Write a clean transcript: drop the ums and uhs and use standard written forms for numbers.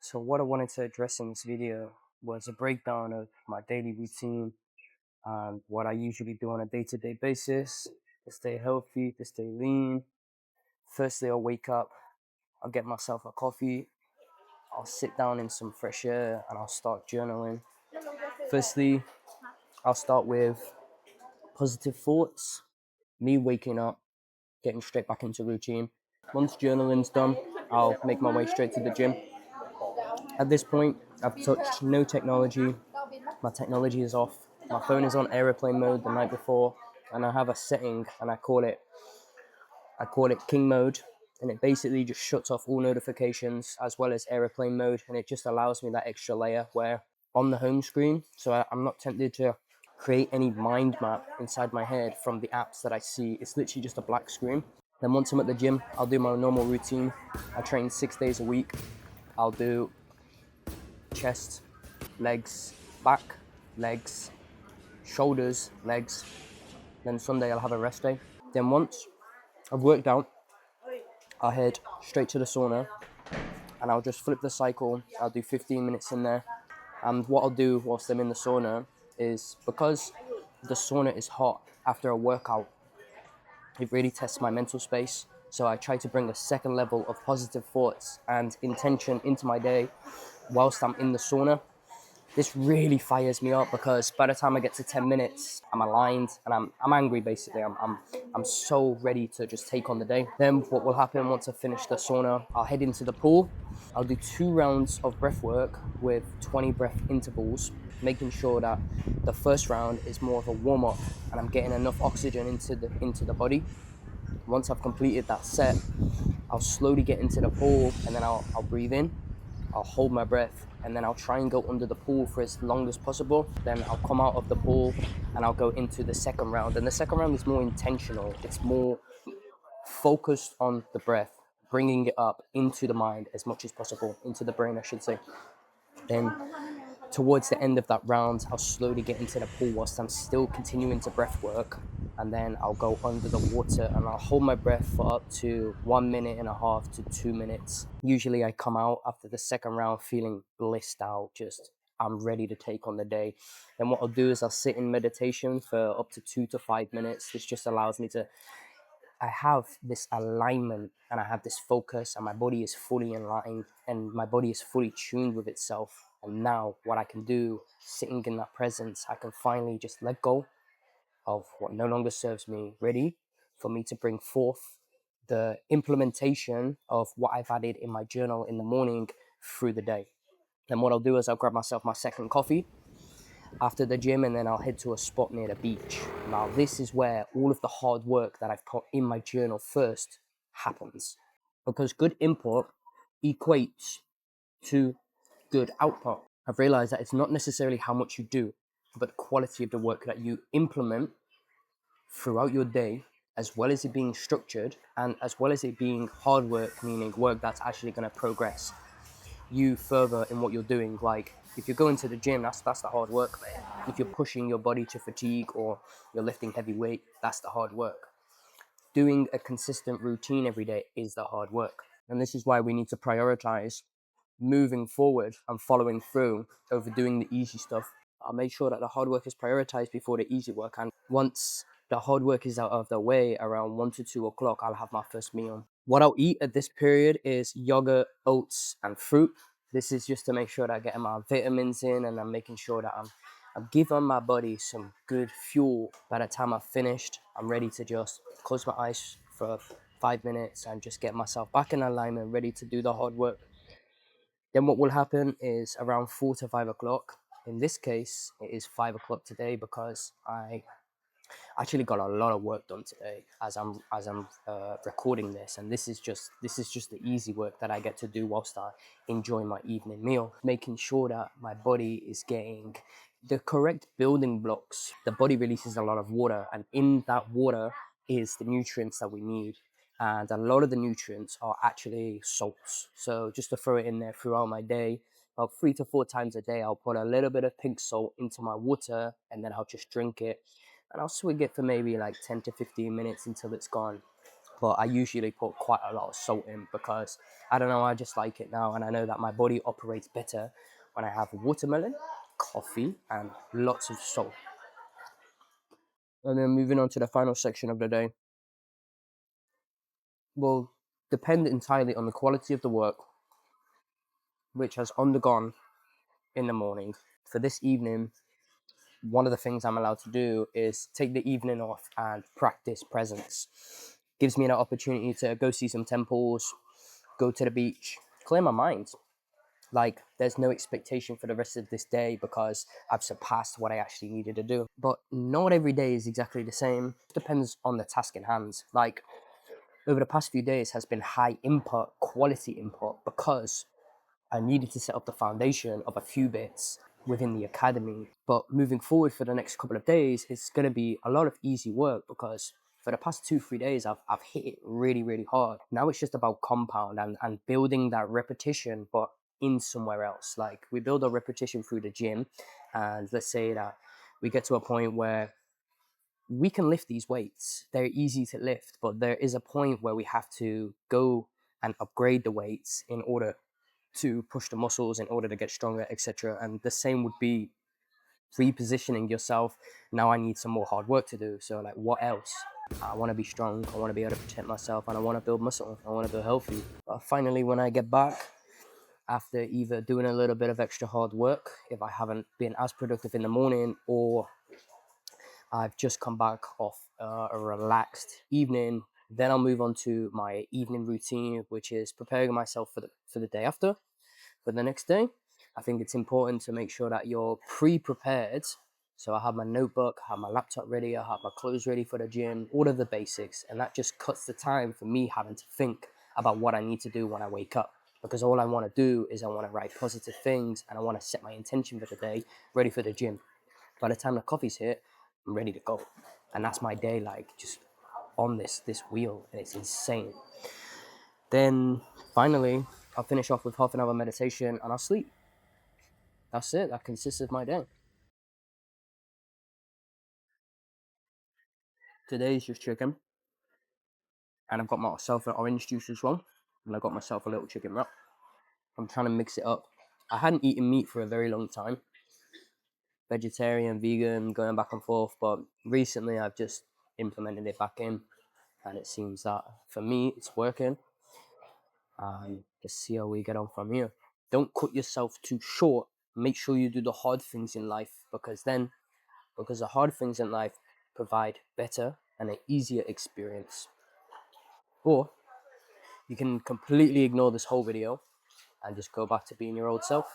So what I wanted to address in this video was a breakdown of my daily routine and what I usually do on a day-to-day basis to stay healthy, to stay lean. Firstly, I'll wake up, I'll get myself a coffee, I'll sit down in some fresh air and I'll start journaling. Firstly, I'll start with positive thoughts, me waking up, getting straight back into routine. Once journaling's done, I'll make my way straight to the gym. At this point, I've touched no technology. My technology is off. My phone is on aeroplane mode the night before, and I have a setting, and I call it King mode, and it basically just shuts off all notifications as well as aeroplane mode, and it just allows me that extra layer where on the home screen, so I'm not tempted to create any mind map inside my head from the apps that I see. It's literally just a black screen. Then once I'm at the gym, I'll do my normal routine. I train 6 days a week. I'll do chest, legs, back, legs, shoulders, legs. Then Sunday I'll have a rest day. Then once I've worked out, I'll head straight to the sauna and I'll just flip the cycle. I'll do 15 minutes in there. And what I'll do whilst I'm in the sauna is, because the sauna is hot after a workout, it really tests my mental space. So I try to bring a second level of positive thoughts and intention into my day whilst I'm in the sauna. This really fires me up because by the time I get to 10 minutes, I'm aligned and I'm angry basically. I'm so ready to just take on the day. Then what will happen once I finish the sauna, I'll head into the pool. I'll do 2 rounds of breath work with 20 breath intervals, making sure that the first round is more of a warm up and I'm getting enough oxygen into the body. Once I've completed that set, I'll slowly get into the pool and then I'll breathe in. I'll hold my breath and then I'll try and go under the pool for as long as possible. Then I'll come out of the pool and I'll go into the second round. And the second round is more intentional. It's more focused on the breath, bringing it up into the mind as much as possible, into the brain, I should say. Then towards the end of that round, I'll slowly get into the pool whilst I'm still continuing to breath work. And then I'll go under the water and I'll hold my breath for up to 1.5 to 2 minutes. Usually I come out after the second round feeling blissed out, just I'm ready to take on the day. Then what I'll do is I'll sit in meditation for up to 2 to 5 minutes. This just allows me to, I have this alignment and I have this focus and my body is fully in line and my body is fully tuned with itself. And now what I can do, sitting in that presence, I can finally just let go of what no longer serves me, ready for me to bring forth the implementation of what I've added in my journal in the morning through the day. Then what I'll do is I'll grab myself my second coffee after the gym and then I'll head to a spot near the beach. Now this is where all of the hard work that I've put in my journal first happens, because good input equates to good output. I've realized that it's not necessarily how much you do, but the quality of the work that you implement throughout your day, as well as it being structured and as well as it being hard work, meaning work that's actually going to progress you further in what you're doing. Like if you're going to the gym, that's the hard work, man. If you're pushing your body to fatigue or you're lifting heavy weight, that's the hard work. Doing a consistent routine every day is the hard work. And this is why we need to prioritize moving forward and following through over doing the easy stuff. I'll make sure that the hard work is prioritized before the easy work. And once the hard work is out of the way, around 1 to 2 o'clock, I'll have my first meal. What I'll eat at this period is yogurt, oats, and fruit. This is just to make sure that I'm getting my vitamins in and I'm making sure that I'm giving my body some good fuel. By the time I've finished, I'm ready to just close my eyes for 5 minutes and just get myself back in alignment, ready to do the hard work. Then what will happen is around 4 to 5 o'clock. In this case, it is 5 o'clock today because I actually got a lot of work done today as I'm recording this, and this is just the easy work that I get to do whilst I enjoy my evening meal, making sure that my body is getting the correct building blocks. The body releases a lot of water, and in that water is the nutrients that we need. And a lot of the nutrients are actually salts. So just to throw it in there throughout my day, about 3 to 4 times a day, I'll put a little bit of pink salt into my water and then I'll just drink it. And I'll swig it for maybe like 10 to 15 minutes until it's gone. but I usually put quite a lot of salt in because I don't know, I just like it now, and I know that my body operates better when I have watermelon, coffee, and lots of salt. And then moving on to the final section of the day, will depend entirely on the quality of the work which has undergone in the morning. For this evening, one of the things I'm allowed to do is take the evening off and practice presence. Gives me an opportunity to go see some temples, go to the beach, clear my mind. Like, there's no expectation for the rest of this day because I've surpassed what I actually needed to do. But not every day is exactly the same. It depends on the task in hand. Like, over the past few days has been high input, quality input, because I needed to set up the foundation of a few bits within the academy. But moving forward for the next couple of days, it's going to be a lot of easy work because for the past 2-3 days, I've hit it really, really hard. Now it's just about compound and building that repetition, but in somewhere else. Like, we build a repetition through the gym, and let's say that we get to a point where we can lift these weights. They're easy to lift, but there is a point where we have to go and upgrade the weights in order to push the muscles, in order to get stronger, etc. And the same would be repositioning yourself. Now I need some more hard work to do. So, like, what else? I want to be strong. I want to be able to protect myself, and I want to build muscle. I want to build healthy. But finally, when I get back, after either doing a little bit of extra hard work, if I haven't been as productive in the morning, or I've just come back off a relaxed evening, then I'll move on to my evening routine, which is preparing myself for the day after, for the next day. I think it's important to make sure that you're pre-prepared. So I have my notebook, I have my laptop ready, I have my clothes ready for the gym, all of the basics, and that just cuts the time for me having to think about what I need to do when I wake up. Because all I want to do is I want to write positive things, and I want to set my intention for the day, ready for the gym. By the time the coffee's hit, I'm ready to go. And that's my day, like, just on this wheel, and it's insane. Then finally, I'll finish off with half an hour meditation and I'll sleep. That's it. That consists of my day. Today's just chicken, and I've got myself an orange juice as well, and I got myself a little chicken wrap. I'm trying to mix it up. I hadn't eaten meat for a very long time, vegetarian, vegan, going back and forth, but recently I've just implemented it back in, and it seems that for me it's working. Just see how we get on from here. Don't cut yourself too short. Make sure you do the hard things in life, because the hard things in life provide better and an easier experience. Or you can completely ignore this whole video and just go back to being your old self.